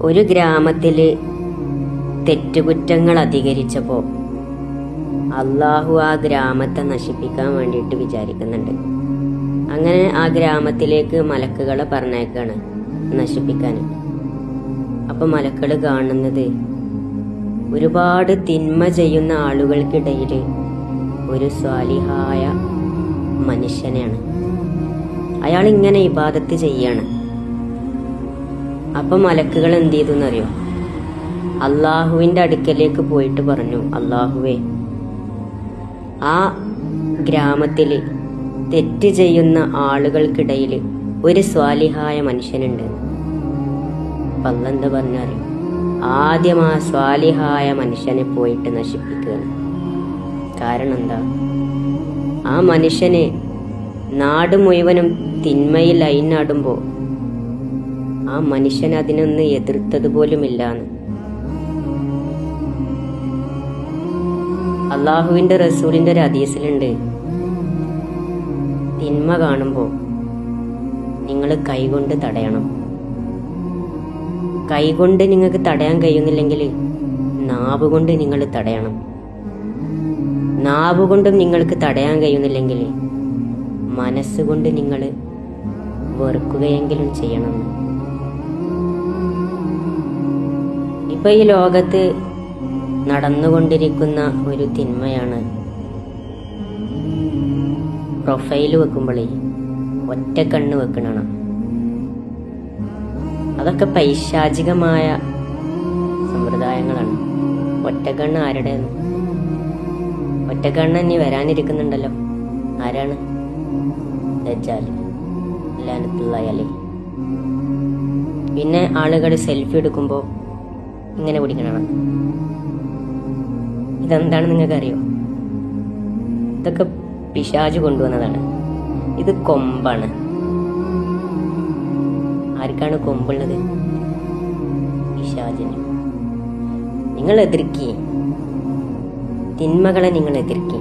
ഒരു ഗ്രാമത്തിൽ തെറ്റുകുറ്റങ്ങൾ അധികരിച്ചപ്പോൾ അള്ളാഹു ആ ഗ്രാമത്തെ നശിപ്പിക്കാൻ വേണ്ടിയിട്ട് വിചാരിക്കുന്നുണ്ട്. അങ്ങനെ ആ ഗ്രാമത്തിലേക്ക് മലക്കുകളെ പറഞ്ഞേക്കാണ് നശിപ്പിക്കാൻ. അപ്പം മലക്കൾ കാണുന്നത് ഒരുപാട് തിന്മ ചെയ്യുന്ന ആളുകൾക്കിടയിൽ ഒരു സ്വാലിഹായ മനുഷ്യനെയാണ്. അയാൾ ഇങ്ങനെ ഇബാദത്ത് ചെയ്യാണ്. അപ്പം മലക്കുകൾ എന്ത് ചെയ്തു എന്നറിയോ? അള്ളാഹുവിൻ്റെ അടുക്കലേക്ക് പോയിട്ട് പറഞ്ഞു, അള്ളാഹുവേ, ആ ഗ്രാമത്തിൽ തെറ്റ് ചെയ്യുന്ന ആളുകൾക്കിടയിൽ ഒരു സ്വാലിഹായ മനുഷ്യനുണ്ട്. അപ്പം അള്ളാഹ് എന്താ പറഞ്ഞറിയോ? ആദ്യം ആ സ്വാലിഹായ മനുഷ്യനെ പോയിട്ട് നശിപ്പിക്കുകയാണ്. കാരണം എന്താ? ആ മനുഷ്യന് നാട് മുഴുവനും തിന്മയിൽ അയിനാടുമ്പോൾ ആ മനുഷ്യൻ അതിനൊന്ന് എതിർത്തത് പോലുമില്ലാന്ന്. അള്ളാഹുവിൻ്റെ റസൂലിൻ്റെ ഒരു ഹദീസിലുണ്ട്, തിന്മ കാണുമ്പോൾ നിങ്ങൾ കൈകൊണ്ട് തടയണം. കൈകൊണ്ട് നിങ്ങൾക്ക് തടയാൻ കഴിയുന്നില്ലെങ്കിൽ നാവ് കൊണ്ട് നിങ്ങൾ തടയണം. നാവ് കൊണ്ടും നിങ്ങൾക്ക് തടയാൻ കഴിയുന്നില്ലെങ്കിൽ മനസ്സുകൊണ്ട് നിങ്ങൾ വെറുക്കുകയെങ്കിലും ചെയ്യണം. ഇപ്പൊ ഈ ലോകത്ത് നടന്നുകൊണ്ടിരിക്കുന്ന ഒരു തിന്മയാണ് പ്രൊഫൈൽ വെക്കുമ്പോഴേ ഒറ്റ കണ്ണ് വെക്കണ. അതൊക്കെ പൈശാചികമായ സമ്പ്രദായങ്ങളാണ്. ഒറ്റക്കണ്ണ് ആരുടെ? ഒറ്റക്കണ്ണ് ഇനി വരാനിരിക്കുന്നുണ്ടല്ലോ. ആരാണ്? ദജ്ജാൽ ലഅനത്തുല്ലാഹി അലൈഹി. പിന്നെ ആളുകൾ സെൽഫി എടുക്കുമ്പോൾ ഇങ്ങനെ പിടിക്കണം. ഇതെന്താണ് നിങ്ങൾക്കറിയോ? ഇതൊക്കെ പിശാച് കൊണ്ടുവന്നതാണ്. ഇത് കൊമ്പാണ്. ആർക്കാണ് കൊമ്പുള്ളത്? പിശാചിന്. നിങ്ങൾ എതിർക്കി, തിന്മകളെ നിങ്ങൾ എതിർക്കി.